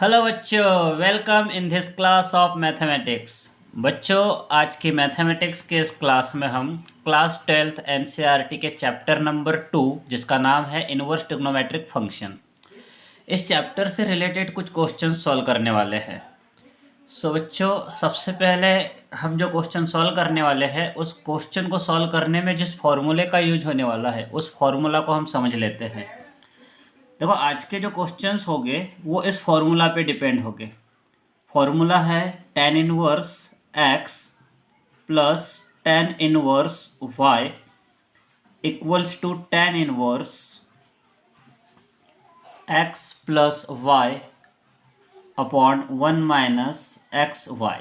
Hello बच्चों, welcome in this class of mathematics. बच्चों, आज की मैथमेटिक्स के इस क्लास में हम क्लास 12th एनसीईआरटी के चैप्टर नंबर 2 जिसका नाम है इनवर्स ट्रिग्नोमेट्रिक फंक्शन, इस चैप्टर से रिलेटेड कुछ क्वेश्चन सॉल्व करने वाले हैं। बच्चों, सबसे पहले हम जो क्वेश्चन सॉल्व करने वाले हैं उस क्वेश्चन को सॉल्व करने में जिस फॉर्मूले का यूज होने वाला है उस फॉर्मूला को हम समझ लेते हैं। देखो, आज के जो क्वेश्चंस होंगे वो इस फॉर्मूला पे डिपेंड होंगे। फॉर्मूला है tan inverse x plus tan inverse y equals to tan inverse x plus y upon 1 minus x y.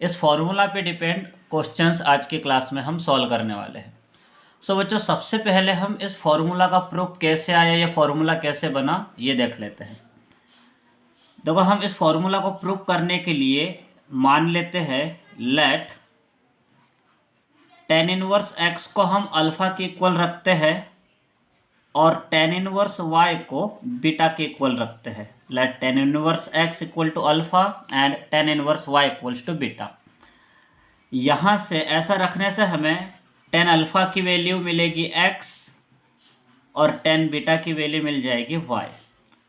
इस फॉर्मूला पे डिपेंड क्वेश्चंस आज की क्लास में हम सॉल्व करने वाले हैं। बच्चों, सबसे पहले हम इस फॉर्मूला का प्रूफ कैसे आया, ये फॉर्मूला कैसे बना, ये देख लेते हैं। देखो, हम इस फॉर्मूला को प्रूफ करने के लिए मान लेते हैं लेट tan इनवर्स x को हम अल्फा के इक्वल रखते हैं और tan इनवर्स y को बीटा के इक्वल रखते हैं। Let tan inverse x equal to alpha and tan inverse y equals to beta. यहाँ से ऐसा रखने से हमें tan अल्फा की वैल्यू मिलेगी x और tan बीटा की वैल्यू मिल जाएगी y।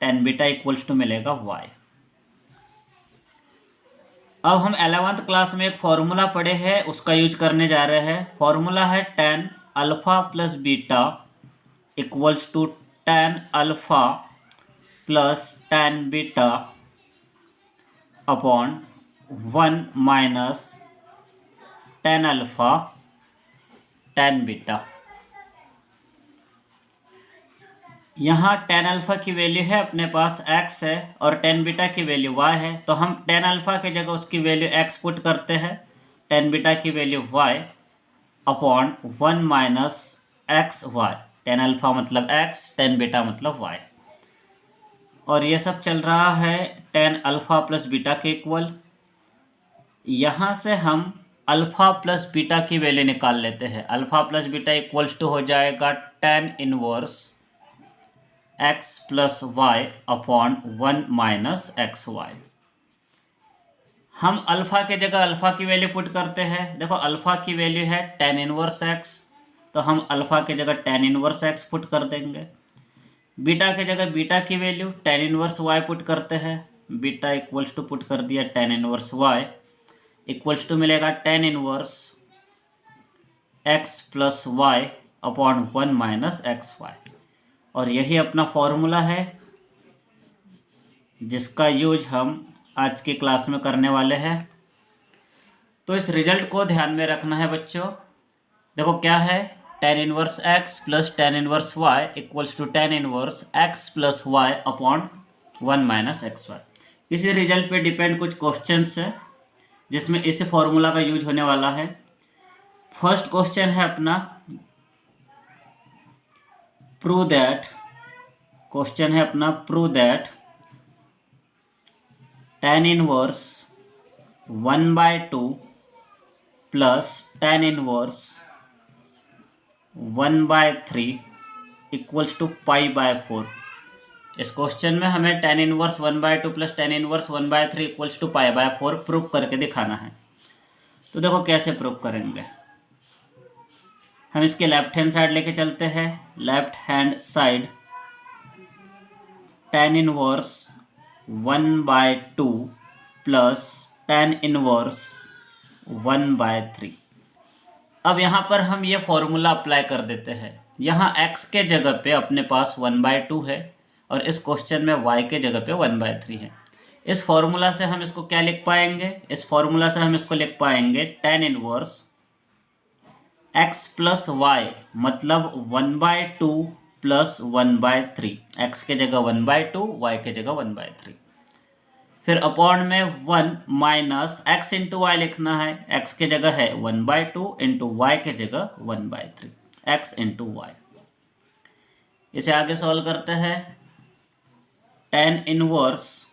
tan beta equals to मिलेगा y। अब हम 11th क्लास में एक फॉर्मूला पढ़े हैं, उसका यूज करने जा रहे हैं। फॉर्मूला है tan alpha plus beta equals to tan alpha plus tan beta upon 1 minus tan alpha tan beta. यहाँ tan अल्फा की वैल्यू है अपने पास x है और tan बीटा की वैल्यू y है, तो हम tan अल्फा की जगह उसकी वैल्यू x पुट करते हैं, tan बीटा की value y upon 1 minus x y. tan alpha मतलब x, tan बीटा मतलब y। और ये सब चल रहा है tan अल्फा प्लस बीटा के इक्वल। यहाँ से हम अल्फा प्लस बीटा की वैल्यू निकाल लेते हैं। Alpha plus beta equals to हो जाएगा tan inverse x plus y upon 1 minus x y. हम अल्फा के जगह अल्फा की वैल्यू पुट करते हैं। देखो, अल्फा की वैल्यू है tan इनवर्स x, तो हम अल्फा के जगह tan इनवर्स x पुट कर देंगे। बीटा के जगह बीटा की value tan inverse y put करते हैं। बीटा इक्वल्स टू पुट कर दिया tan inverse y equals to मिलेगा tan inverse x plus y upon 1 minus x y. और यही अपना फॉर्मूला है जिसका यूज हम आज की क्लास में करने वाले हैं। तो इस रिजल्ट को ध्यान में रखना है बच्चों। देखो, क्या है tan inverse x plus tan inverse y equals to tan inverse x plus y upon 1 minus x y. इसी रिजल्ट पे डिपेंड कुछ क्वेश्चंस है जिसमें इस फॉर्मूला का यूज होने वाला है। फर्स्ट क्वेश्चन है अपना prove that tan inverse 1/2 plus tan inverse 1/3 equals to π/4। इस क्वेश्चन में हमें tan inverse 1/2 plus tan inverse 1/3 equals to π/4 prove करके दिखाना है। तो देखो कैसे प्रूव करेंगे। हम इसके लेफ्ट हैंड साइड लेके चलते हैं। Left hand side tan inverse 1/2 plus tan inverse 1/3। अब यहाँ पर हम ये फॉर्मूला अप्लाई कर देते हैं। यहाँ x के जगह पे अपने पास 1/2 है और इस क्वेश्चन में y के जगह पे 1/3 है। इस फॉर्मूला से हम इसको क्या लिख पाएंगे? इस फॉर्मूला से हम इसको लिख पाएंगे tan inverse x plus y मतलब 1/2 प्लस 1/3। x के जगह 1/2, y के जगह 1/3। फिर अपॉन में 1 माइनस x इंटू वाई लिखना है। x के जगह है 1/2 इंटू वाई के जगह 1/3, x इंटू वाई। इसे आगे सॉल्व करते हैं। tan इनवर्स,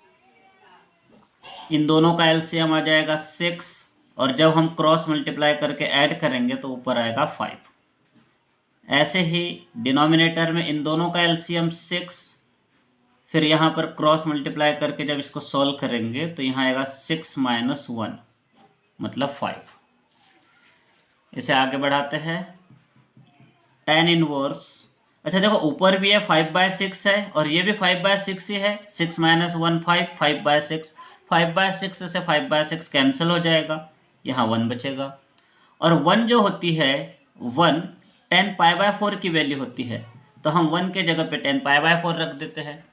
इन दोनों का एलसीएम आ जाएगा 6 और जब हम क्रॉस मल्टीप्लाई करके ऐड करेंगे तो ऊपर आएगा 5। ऐसे ही डिनोमिनेटर में इन दोनों का एलसीएम 6 फिर यहाँ पर क्रॉस मल्टीप्लाई करके जब इसको सॉल्व करेंगे तो यहाँ आएगा 6 - 1 मतलब 5। इसे आगे बढ़ाते हैं। tan इनवर्स, अच्छा देखो ऊपर भी है 5/6 है और ये भी 5/6 ही है। 6 - 1 5, 5/6, 5/6 से 5/6 कैंसिल हो जाएगा, यहाँ 1 बचेगा। और 1 जो होती है 1 10π/4 की वैल्यू होती है, तो हम 1 के जगह पे 10π/4 रख देते हैं।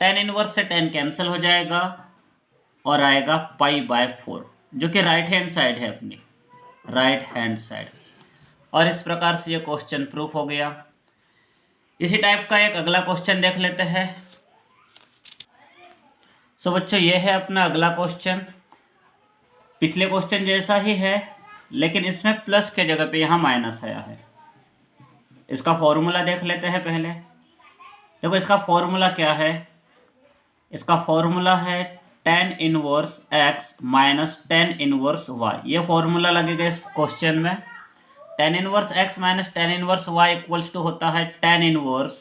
tan इनवर्स से 10 कैंसिल हो जाएगा और आएगा π/4, जो कि राइट हैंड साइड है अपनी, राइट हैंड साइड। और इस प्रकार से ये क्वेश्चन प्रूफ हो गया। इसी टाइप का एक अगला क्वेश्चन देख लेते हैं। सो बच्चों ये है अपना अगला क्वेश्चन, पिछले क्वेश्चन जैसा ही है लेकिन इसमें प्लस के जगह पे यहाँ माइनस आया है। इसका फॉर्मूला देख लेते हैं पहले। देखो इसका फॉर्मूला क्या है, इसका फॉर्मूला है tan inverse x minus tan inverse y। ये फॉर्मूला लगेगा इस क्वेश्चन में। tan inverse x minus tan inverse y equals to होता है tan inverse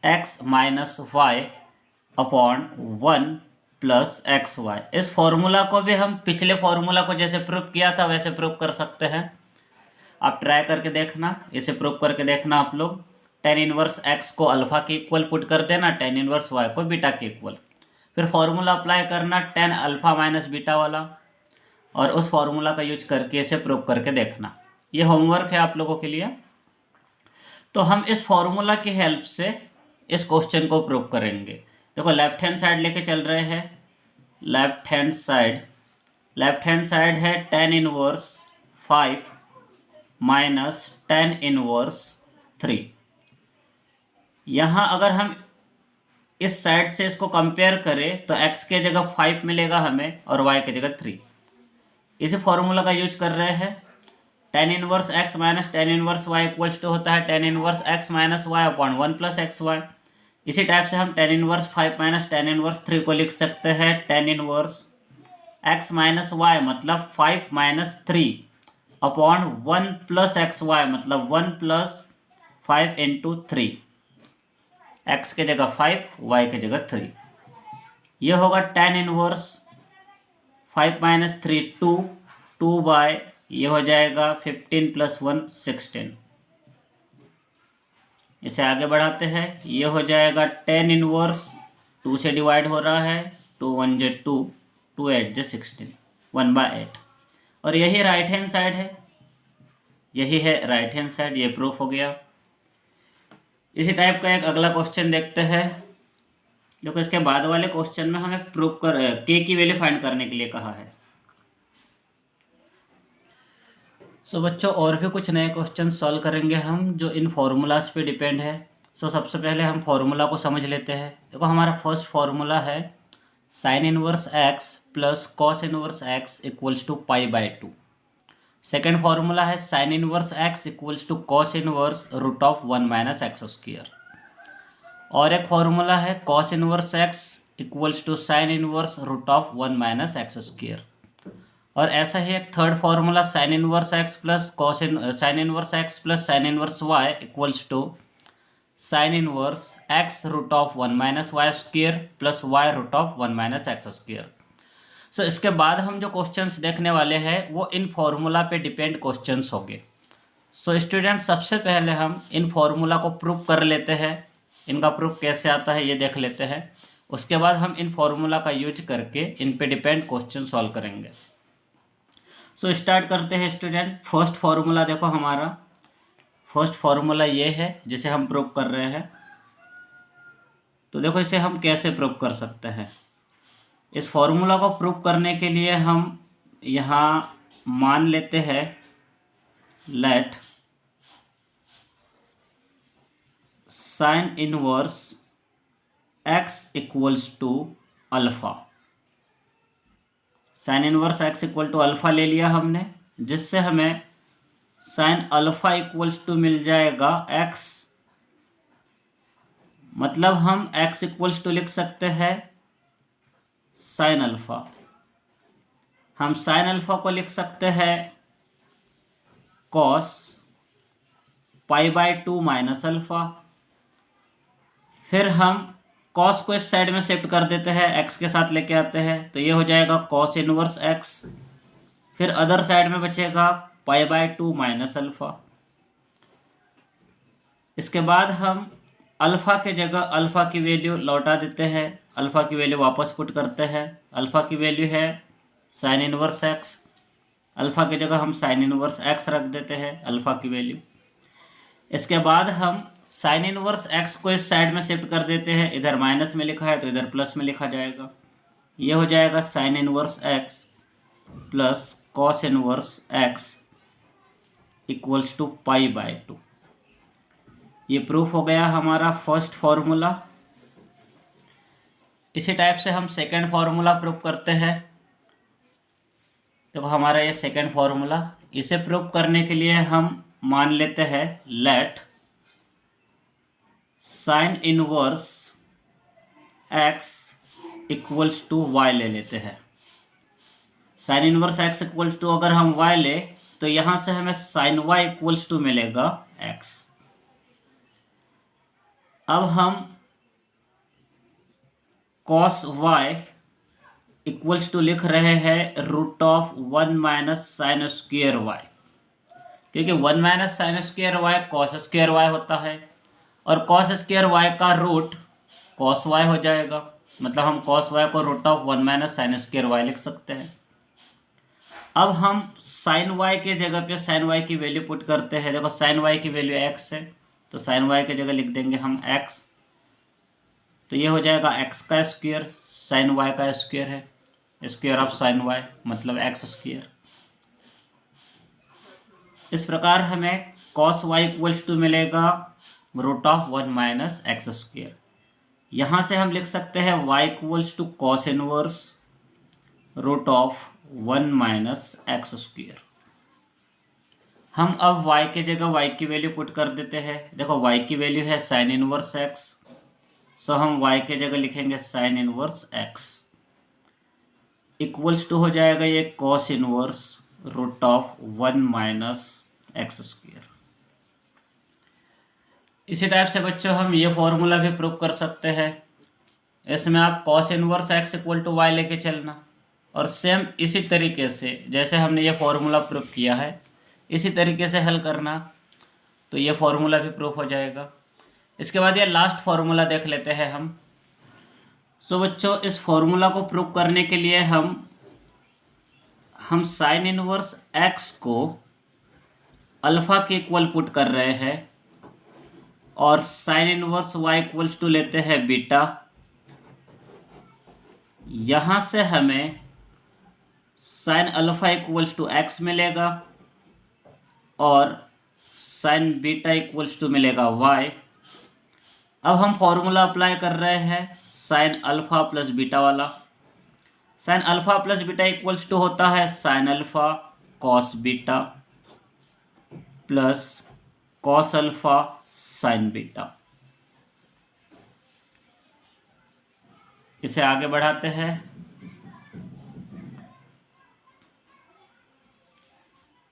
x minus y upon 1 plus x y. इस फॉर्मूला को भी हम पिछले फॉर्मूला को जैसे प्रूफ किया था वैसे प्रूफ कर सकते हैं। आप ट्राई करके देखना, इसे प्रूफ करके देखना आप लोग। tan इनवर्स x को अल्फा के इक्वल पुट कर देना, tan इनवर्स y को बीटा के इक्वल, फिर फॉर्मूला अप्लाई करना tan अल्फा माइनस बीटा वाला, और उस फॉर्मूला का यूज करके इसे प्रूफ करके देखना। ये होमवर्क है आप लोगों के लिए। तो हम इस फॉर्मूला की हेल्प से इस क्वेश्चन को प्रूफ करेंगे। देखो लेफ्ट हैंड साइड लेके चल रहे हैं, लेफ्ट हैंड साइड है tan inverse 5 minus tan inverse 3। यहाँ अगर हम इस साइड से इसको कंपेयर करें तो x के जगह 5 मिलेगा हमें और y के जगह 3। इसी फॉर्मूला का यूज कर रहे हैं। tan inverse x minus tan inverse y equals to होता है tan inverse x minus y upon 1 plus x y. इसी टाइप से हम tan inverse 5 minus tan inverse 3 को लिख सकते हैं tan inverse x minus y मतलब 5 minus 3 upon 1 plus x y मतलब 1 प्लस 5 इंटू 3। x के जगह 5, y के जगह 3। ये होगा tan इनवर्स 5 माइनस 3 2 बाय ये हो जाएगा 15 प्लस 1 16। इसे आगे बढ़ाते हैं। ये हो जाएगा tan इनवर्स 2 से डिवाइड हो रहा है, 2 1 जे 2, 2 8 जे 16, 1/8। और यही राइट हैंड साइड है, यही है राइट हैंड साइड। ये प्रूफ हो गया। इसी टाइप का एक अगला क्वेश्चन देखते हैं। देखो इसके बाद वाले क्वेश्चन में हमें प्रूफ कर के की वैल्यू फाइंड करने के लिए कहा है। सो बच्चों और भी कुछ नए क्वेश्चन सॉल्व करेंगे हम जो इन फॉर्मूलाज पे डिपेंड है। सो सबसे पहले हम फॉर्मूला को समझ लेते हैं। देखो हमारा फर्स्ट फॉर्मूला है sine inverse x plus cos inverse x equals to π/2। Second formula है sine inverse x equals to cos inverse root of 1 minus x square. और एक फॉर्मूला है cos inverse x equals to sine inverse root of 1 minus x square. और ऐसा ही एक third formula sine inverse x plus sine inverse x plus sine inverse y equals to sine inverse x root of 1 minus y square plus y root of 1 minus x square. So इसके बाद हम जो questions देखने वाले हैं वो इन formula पे डिपेंड क्वेश्चंस होंगे। सो स्टूडेंट सबसे पहले हम इन फॉर्मूला को प्रूफ कर लेते हैं। इनका प्रूफ कैसे आता है ये देख लेते हैं। उसके बाद हम इन फॉर्मूला का यूज करके इन पे डिपेंड क्वेश्चन सॉल्व करेंगे। सो स्टार्ट करते हैं स्टूडेंट। फर्स्ट फार्मूला देखो, हमारा फर्स्ट फार्मूला ये है जिसे हम प्रूव कर रहे हैं। तो देखो इसे हम कैसे प्रूव कर सकते हैं। इस फार्मूला को प्रूव करने के लिए हम यहाँ मान लेते हैं let sine inverse x equals to alpha. Sine inverse x equal to alpha ले लिया हमने, जिससे हमें साइन अल्फा इक्वल्स टू मिल जाएगा x। मतलब हम x इक्वल्स टू लिख सकते हैं साइन अल्फा। हम साइन अल्फा को लिख सकते हैं कॉस π/2 माइनस अल्फा। फिर हम कॉस को इस साइड में शिफ्ट कर देते हैं, एक्स के साथ लेके आते हैं, तो ये हो जाएगा कॉस इनवर्स एक्स। फिर अदर साइड में बचेगा π/2 माइनस अल्फा। इसके बाद हम अल्फा के जगह अल्फा की वैल्यू लौटा देते हैं, अल्फा की वैल्यू वापस पुट करते हैं। अल्फा की वैल्यू है साइन इनवर्स एक्स, अल्फा की जगह हम साइन इनवर्स एक्स रख देते हैं अल्फा की वैल्यू। इसके बाद हम साइन इनवर्स एक्स को इस साइड में शिफ्ट कर देते हैं, इधर माइनस में लिखा है तो इधर प्लस में लिखा जाएगा। ये हो जाएगा sine inverse x plus cos inverse x equals to π/2। ये प्रूफ हो गया हमारा फर्स्ट फॉर्मूला। इसी टाइप से हम सेकंड फॉर्मूला प्रूफ करते हैं। तो हमारा ये सेकंड फॉर्मूला, इसे प्रूफ करने के लिए हम मान लेते हैं let sine inverse x equals to y ले लेते हैं। Sine inverse x equals to अगर हम वाई ले तो यहाँ से हमें साइन वाई इक्वल्स टू मिलेगा एक्स। अब हम कॉस वाई इक्वल्स टू लिख रहे हैं root of 1 minus sine square y, क्योंकि 1 minus sine square y cos square y होता है और कॉस स्क्वेयर वाई का रूट कॉस वाई हो जाएगा। मतलब हम कॉस वाई को root of 1 minus sine square y लिख सकते हैं। अब हम साइन वाई के जगह पे साइन वाई की वैल्यू पुट करते हैं। देखो साइन वाई की वैल्यू एक्स है, तो साइन वाई की जगह लिख देंगे हम एक्स, तो ये हो जाएगा एक्स का स्क्वायर, साइन वाई का स्क्वायर है, स्क्वायर ऑफ साइन वाई मतलब एक्स स्क्वायर। इस प्रकार हमें कॉस वाई इक्वल्स टू मिलेगा root of 1 minus x square. यहाँ से हम लिख सकते हैं y equals to cos inverse root of 1 minus x square. हम अब y के जगह y की वैल्यू पुट कर देते हैं। देखो y की वैल्यू है साइन इनवर्स x, सो हम y के जगह लिखेंगे sine inverse x equals to हो जाएगा ये cos inverse root of 1 minus x square. इसी टाइप से बच्चों हम ये फॉर्मूला भी प्रूव कर सकते हैं। इसमें आप cos inverse x equal to y लेके चलना और सेम इसी तरीके से जैसे हमने ये फॉर्मूला प्रूव किया है इसी तरीके से हल करना, तो ये फॉर्मूला भी प्रूफ हो जाएगा। इसके बाद ये लास्ट फॉर्मूला देख लेते हैं हम। सो बच्चों इस फॉर्मूला को प्रूफ करने के लिए हम साइन इनवर्स एक्स को अल्फा के इक्वल पुट कर रहे हैं और sine inverse y equals to लेते हैं बीटा। यहाँ से हमें sine alpha equals to x मिलेगा और साइन बीटा इक्वल्स टू मिलेगा y। अब हम फॉर्मूला अप्लाई कर रहे हैं साइन अल्फा प्लस बीटा वाला। Sine alpha plus beta equals to होता है sine alpha cos beta plus cos alpha sine beta. इसे आगे बढ़ाते हैं।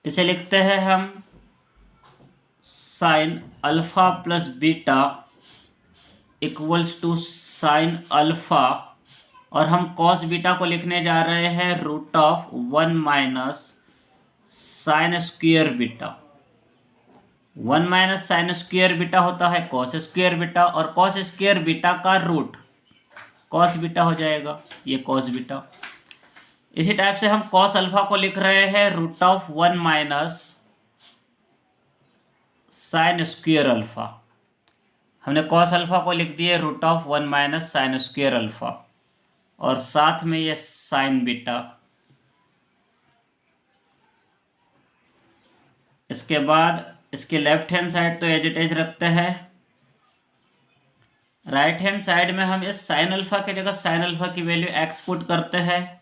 इसे लिखते हैं हम sine alpha plus beta equals to sine alpha और हम कॉस बीटा को लिखने जा रहे हैं root of 1 minus sine square beta. 1 minus sine square beta होता है कॉस स्क्वायर बीटा और कॉस स्क्वायर बीटा का रूट कॉस बीटा हो जाएगा, ये कॉस बीटा। इसी टाइप से हम कॉस अल्फा को लिख रहे हैं root of 1 minus sine square alpha. हमने कॉस अल्फा को लिख दिए root of 1 minus sine square alpha और साथ में ये साइन बीटा। इसके बाद इसके लेफ्ट हैंड साइड तो एज इट इज रखते हैं। राइट हैंड साइड में हम इस साइन अल्फा की जगह साइन अल्फा की वैल्यू एक्स पुट करते हैं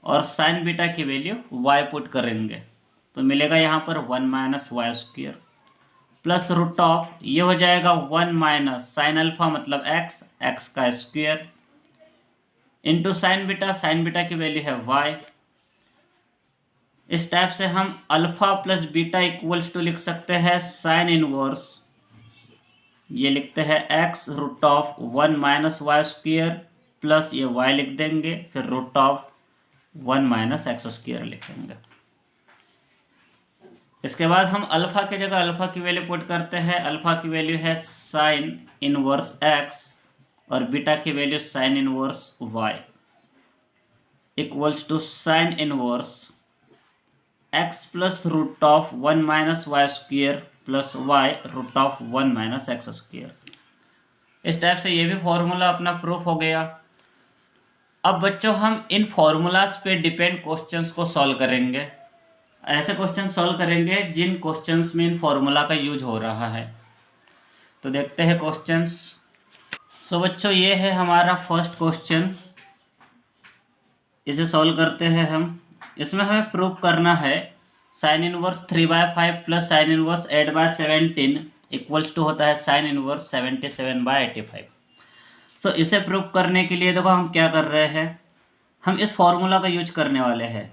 और साइन बीटा की वैल्यू y पुट करेंगे, तो मिलेगा यहाँ पर 1 minus y square plus root of ये हो जाएगा 1 माइनस साइन अल्फा मतलब x का स्क्वायर इंटू साइन बीटा की वैल्यू है y। इस टाइप से हम alpha plus beta equals to लिख सकते हैं साइन इनवर्स ये लिखते हैं x root of 1 minus y square plus ये y लिख देंगे, फिर root of 1 minus x square लिखेंगे। इसके बाद हम अल्फा की जगह अल्फा की वैल्यू पुट करते हैं। अल्फा की वैल्यू है साइन इनवर्स x और बीटा की value sine inverse y equals to sine inverse x plus root of 1 minus y square plus y root of 1 minus x square. इस type से ये भी फॉर्मूला अपना प्रूफ हो गया। अब बच्चों हम इन फॉर्मूलाज पे डिपेंड क्वेश्चंस को सॉल्व करेंगे। ऐसे क्वेश्चन सॉल्व करेंगे जिन क्वेश्चंस में इन फॉर्मूला का यूज हो रहा है। तो देखते हैं क्वेश्चंस। सो बच्चों ये है हमारा फर्स्ट क्वेश्चन, इसे सॉल्व करते हैं हम। इसमें हमें प्रूव करना है sine inverse 3/5 plus sine inverse 8/17 equals to होता है साइन इनवर्स 77/85। सो इसे प्रूव करने के लिए देखो हम क्या कर रहे हैं, हम इस फॉर्मूला का यूज करने वाले हैं।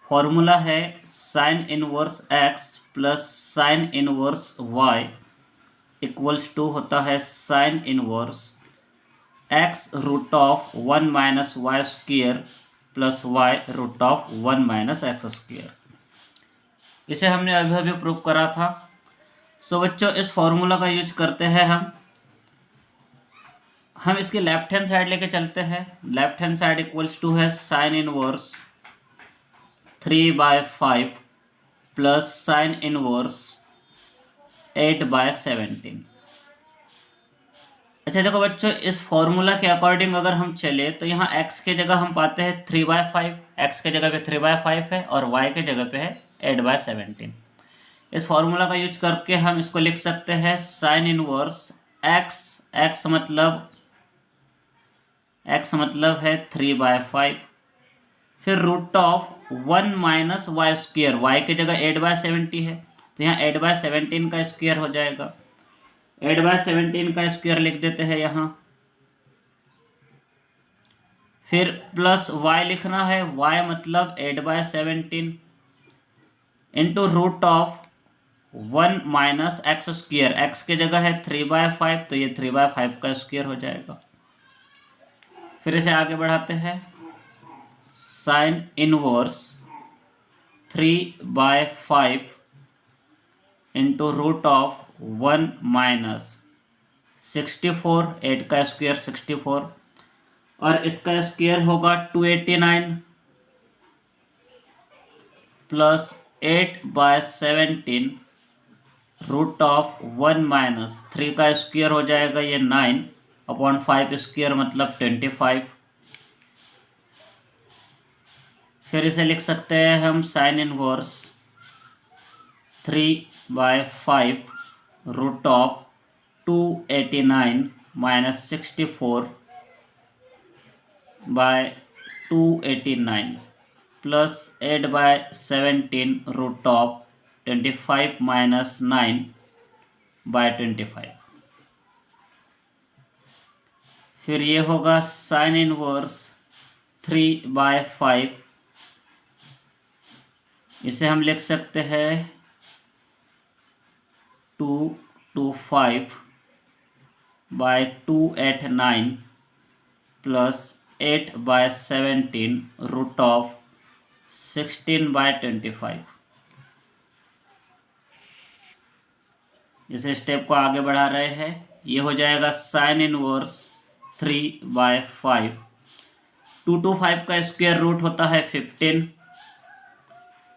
फॉर्मूला है sine inverse x plus sine inverse y equals to होता है sine inverse x root of 1 minus y square plus y root of 1 minus x square. इसे हमने अभी अभी प्रूव करा था। सो बच्चों इस फॉर्मूला का यूज करते हैं हम इसकी लेफ्ट हैंड साइड लेके चलते हैं। Left hand side equals to है sine inverse 3/5 plus sine inverse 8/17। अच्छा देखो बच्चों, इस फॉर्मूला के अकॉर्डिंग अगर हम चले तो यहाँ x के जगह हम पाते हैं 3/5, x के जगह पे 3/5 है और y के जगह पे है 8/17। इस फॉर्मूला का यूज करके हम इसको लिख सकते हैं साइन इनवर्स x मतलब है 3/5, फिर root of 1 minus y square, y की जगह 8/70 है तो यहाँ 8/17 का स्क्वायर हो जाएगा। 8/17 का स्क्वायर लिख देते हैं यहाँ, फिर प्लस y लिखना है, y मतलब 8/17 into root of 1 minus x square, x की जगह है 3/5 तो ये 3/5 का स्क्वायर हो जाएगा। फिर इसे आगे बढ़ाते हैं, sine inverse 3/5 into root of 1 minus 64, 8 का स्क्वायर 64 और इसका स्क्वायर होगा 289 प्लस 8/17 रूट ऑफ 1 माइनस 3 का स्क्वायर हो जाएगा ये 9/5 स्क्वायर मतलब 25। फिर इसे लिख सकते हैं हम sine inverse 3/5 root of 289 minus 64 by 289 plus 8/17 root of 25 minus 9/25। फिर ये होगा साइन इनवर्स 3/5, इसे हम लिख सकते हैं 225 बाय 289 प्लस 8/17 रूट ऑफ 16/25। इस स्टेप को आगे बढ़ा रहे हैं, ये हो जाएगा साइन इनवर्स 3/5। 225 का स्क्वायर रूट होता है 15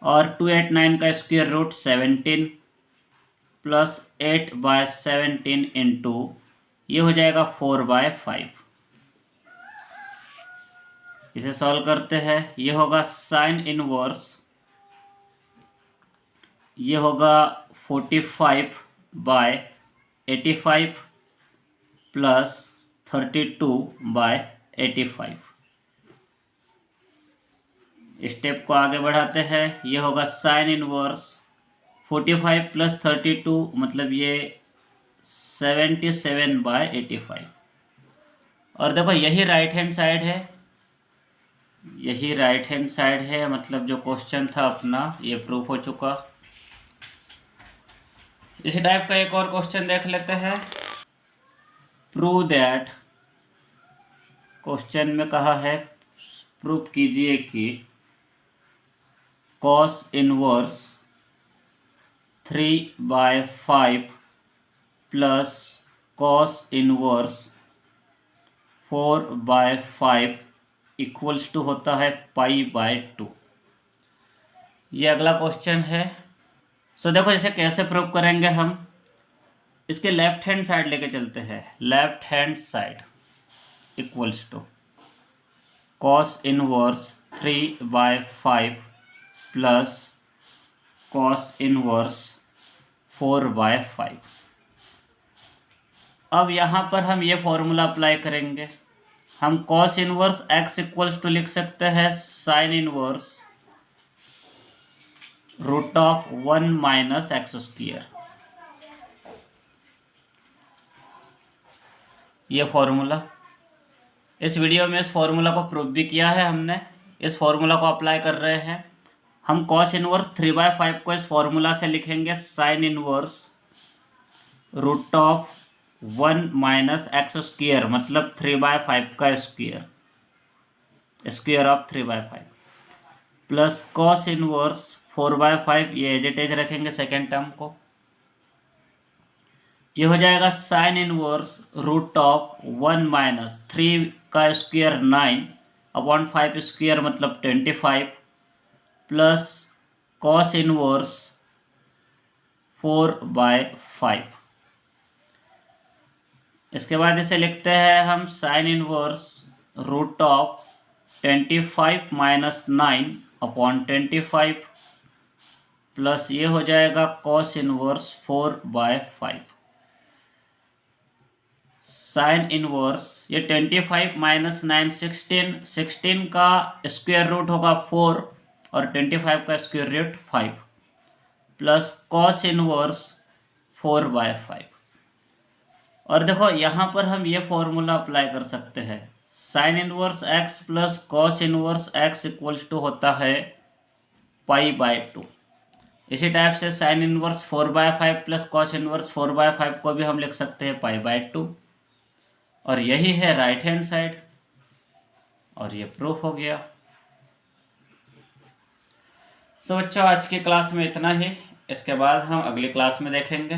और 289 का स्क्वायर रूट 17 प्लस 8/17 इंटू ये हो जाएगा 4/5। इसे सॉल्व करते हैं, ये होगा साइन इनवर्स, ये होगा 45/85 प्लस 32/85। स्टेप को आगे बढ़ाते हैं, ये होगा साइन इनवर्स 45 प्लस 32 मतलब ये 77/85। और देखो यही राइट हैंड साइड है, यही राइट हैंड साइड है, मतलब जो क्वेश्चन था अपना ये प्रूफ हो चुका। इसी टाइप का एक और क्वेश्चन देख लेते हैं। प्रूव दैट, क्वेश्चन में कहा है प्रूव कीजिए कि cos inverse 3/5 plus cos inverse 4/5 equals to होता है π/2। ये अगला क्वेश्चन है। सो देखो इसे कैसे प्रूव करेंगे हम, इसके लेफ्ट हैंड साइड लेके चलते हैं। Left hand side equals to cos inverse 3/5 plus cos inverse 4/5। अब यहाँ पर हम ये फॉर्मूला अप्लाई करेंगे। हम cos inverse x equals to लिख सकते हैं sin इनवर्स √1 माइनस x²। ये फॉर्मूला, इस वीडियो में इस फॉर्मूला को प्रूव भी किया है हमने। इस फॉर्मूला को अप्लाई कर रहे हैं हम। cos इनवर्स 3/5 को इस फॉर्मूला से लिखेंगे sin इनवर्स √1 माइनस x², मतलब 3/5 का square, square of 3/5 plus cos inverse 4/5, ये एज इट इज रखेंगे सेकेंड टर्म को। ये हो जाएगा sin इनवर्स √1 माइनस 3 का स्क्वायर 9/5 मतलब 25 प्लस cos इनवर्स 4/5। इसके बाद इसे लिखते हैं हम sin इनवर्स √25 माइनस 9/25 प्लस ये हो जाएगा cos इनवर्स 4/5। साइन इनवर्स, ये 25 माइनस 9 16 का स्क्वायर रूट होगा 4 और 25 का square root 5 plus cos inverse 4/5। और देखो यहाँ पर हम ये फॉर्मूला अप्लाई कर सकते हैं। Sine inverse x plus cos inverse x equals to होता है π/2। इसी टाइप से sine inverse 4/5 plus cos inverse 4/5 को भी हम लिख सकते हैं π/2। और यही है राइट हैंड साइड, और ये प्रूफ हो गया। सो बच्चों आज की क्लास में इतना ही, इसके बाद हम अगली क्लास में देखेंगे।